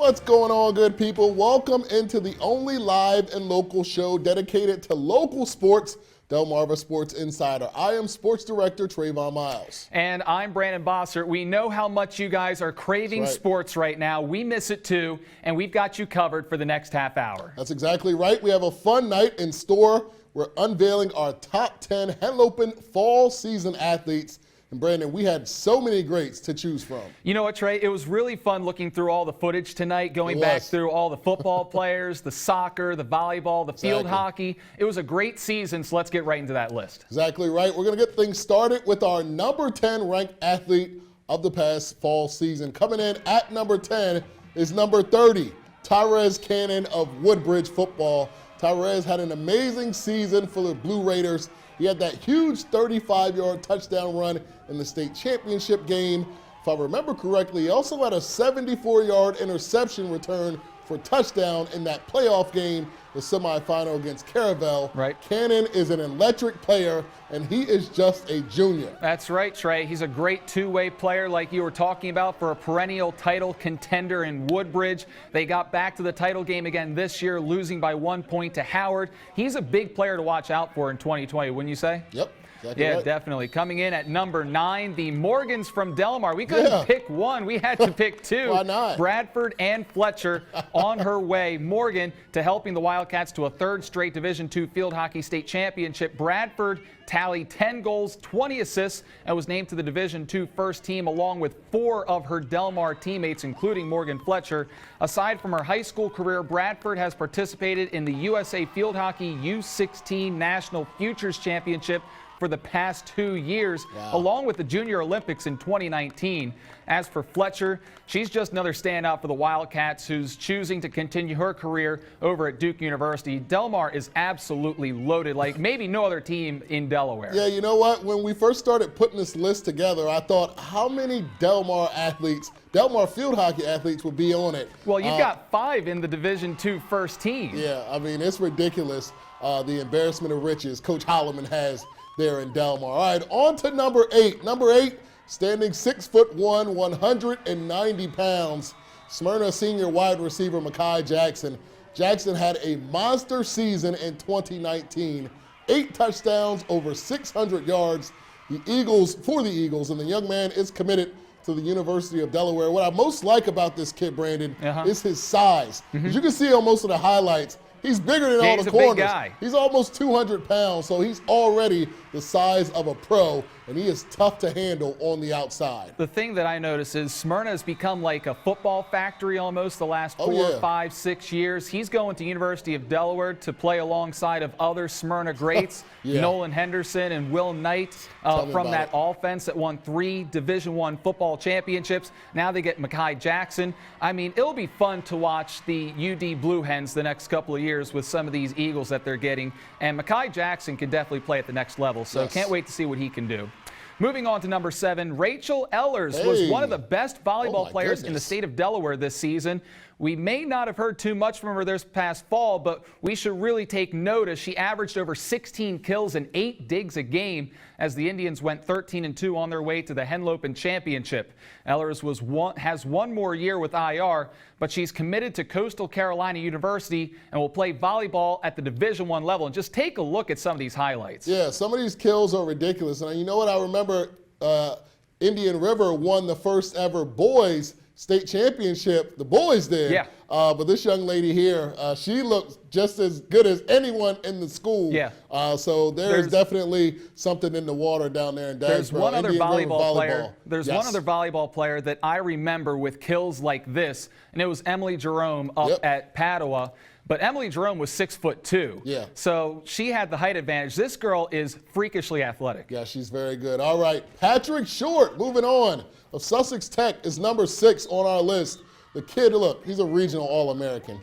What's going on, good people? Welcome into the only live and local show dedicated to local sports, Delmarva Sports Insider. I am Sports Director Trayvon Miles. And I'm Brandon Bossert. We know how much you guys are craving sports right now. We miss it too, and we've got you covered for the next half hour. That's exactly right. We have a fun night in store. We're unveiling our top 10 Henlopen fall season athletes. And Brandon, we had so many greats to choose from. You know what, Trey? It was really fun looking through all the footage tonight, going back through all the football players, the soccer, the volleyball, the field hockey. It was a great season, so let's get right into that list. Exactly right. We're going to get things started with our number 10 ranked athlete of the past fall season. Coming in at number 10 is number 30, Tre Cannon of Woodbridge football. Tyrez had an amazing season for the Blue Raiders. He had that huge 35-yard touchdown run in the state championship game. If I remember correctly, he also had a 74-yard interception return for touchdown in that playoff game, the semifinal against Caravel. Right. Cannon is an electric player, and he is just a junior. That's right, Trey. He's a great two-way player like you were talking about for a perennial title contender in Woodbridge. They got back to the title game again this year, losing by 1 point to Howard. He's a big player to watch out for in 2020, wouldn't you say? Yep. Exactly yeah, right. Definitely. Coming in at number 9, the Morgans from Delmar. We couldn't pick one. We had to pick two. Why not? Bradford and Fletcher on her way. Morgan to helping the Wildcats to a third straight Division II field hockey state championship. Bradford tallied 10 goals, 20 assists, and was named to the Division II first team along with 4 of her Delmar teammates, including Morgan Fletcher. Aside from her high school career, Bradford has participated in the USA Field Hockey U16 National Futures Championship for the past 2 years, along with the Junior Olympics in 2019. As for Fletcher, she's just another standout for the Wildcats who's choosing to continue her career over at Duke University. Delmar is absolutely loaded, like maybe no other team in Delaware. Yeah, you know what? When we first started putting this list together, I thought, how many Delmar field hockey athletes would be on it? Well, you've got 5 in the Division II first team. Yeah, I mean, it's ridiculous, the embarrassment of riches Coach Holloman has there in Delmar. All right, on to number 8. Number 8, standing 6'1", 190 pounds, Smyrna senior wide receiver Makai Jackson. Jackson had a monster season in 2019. 8 touchdowns, over 600 yards. For the Eagles, and the young man is committed to the University of Delaware. What I most like about this kid, Brandon, is his size. As you can see on most of the highlights, he's bigger than all the corners. Big guy. He's almost 200 pounds, so he's already the size of a pro, and he is tough to handle on the outside. The thing that I notice is Smyrna has become like a football factory almost the last 4, 5, 6 years. He's going to University of Delaware to play alongside of other Smyrna greats, Nolan Henderson and Will Knight from that offense that won 3 Division I football championships. Now they get Makai Jackson. I mean, it'll be fun to watch the UD Blue Hens the next couple of years with some of these Eagles that they're getting. And Makai Jackson can definitely play at the next level, so can't wait to see what he can do. Moving on to number 7, Rachel Ellis was one of the best volleyball players in the state of Delaware this season. We may not have heard too much from her this past fall, but we should really take notice. She averaged over 16 kills and 8 digs a game as the Indians went 13-2 on their way to the Henlopen Championship. Ellis has one more year with IR, but she's committed to Coastal Carolina University and will play volleyball at the Division I level. And just take a look at some of these highlights. Yeah, some of these kills are ridiculous. And you know what? I remember Indian River won the first ever boys state championship, the boys did. Yeah. But this young lady here, she looks just as good as anyone in the school. Yeah. So there's definitely something in the water down there in Dagsboro. There's one other volleyball player. There's one other volleyball player that I remember with kills like this, and it was Emily Jerome up at Padua. But Emily Jerome was 6'2". Yeah. So she had the height advantage. This girl is freakishly athletic. Yeah, she's very good. All right, Patrick Short, moving on, of Sussex Tech, is number 6 on our list. The kid, look, he's a regional All-American.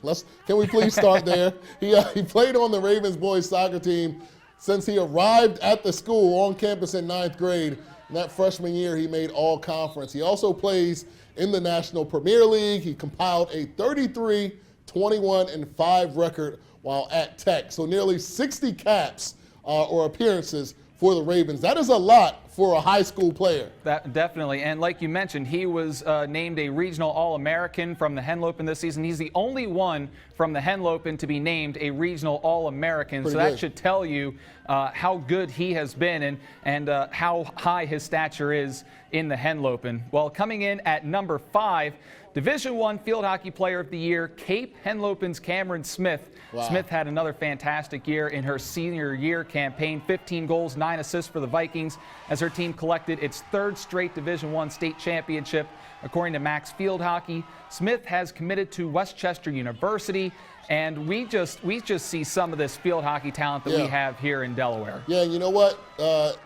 Can we please start there? He played on the Ravens boys soccer team since he arrived at the school on campus in 9th grade. In that freshman year, he made all-conference. He also plays in the National Premier League. He compiled a 33-21-5 record while at Tech. So nearly 60 caps or appearances for the Ravens. That is a lot for a high school player. That definitely, and like you mentioned, he was named a regional All-American from the Henlopen this season. He's the only one from the Henlopen to be named a regional All-American, so that should tell you how good he has been and how high his stature is in the Henlopen. Well, coming in at number 5, Division I Field Hockey Player of the Year, Cape Henlopen's Cameron Smith. Wow. Smith had another fantastic year in her senior year campaign, 15 goals, 9 assists for the Vikings as her team collected its 3rd straight Division I state championship. According to Max Field Hockey, Smith has committed to Westchester University, and we just see some of this field hockey talent that we have here in Delaware. Yeah, you know what?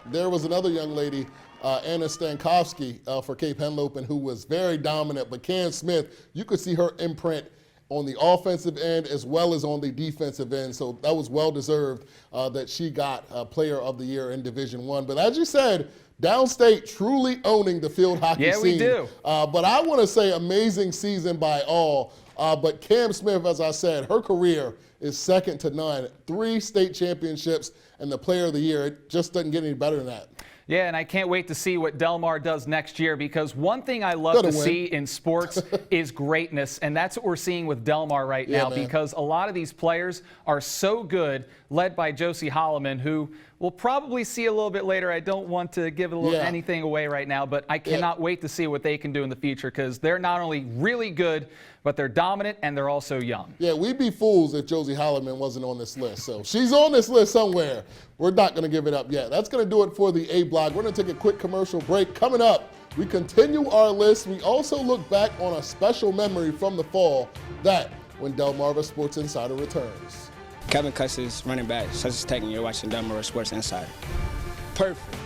There was another young lady, Anna Stankovsky for Cape Henlopen, who was very dominant. But Cam Smith, you could see her imprint on the offensive end as well as on the defensive end. So that was well-deserved that she got Player of the Year in Division I. But as you said, downstate truly owning the field hockey scene. Yeah, we do. But I want to say amazing season by all. But Cam Smith, as I said, her career is second to none. 3 state championships and the Player of the Year. It just doesn't get any better than that. Yeah, and I can't wait to see what Delmar does next year, because one thing I love to see in sports is greatness, and that's what we're seeing with Delmar right now, because a lot of these players are so good, led by Josie Holloman, who we'll probably see a little bit later. I don't want to give anything away right now, but I cannot wait to see what they can do in the future, because they're not only really good, but they're dominant and they're also young. Yeah, we'd be fools if Josie Holloman wasn't on this list. So she's on this list somewhere. We're not going to give it up yet. That's going to do it for the A Block. We're going to take a quick commercial break. Coming up, we continue our list. We also look back on a special memory from the fall, that when Delmarva Sports Insider returns. Kevin Cusses, running back, Sussex Tech, and you're watching Delmarva Sports Insider. Perfect.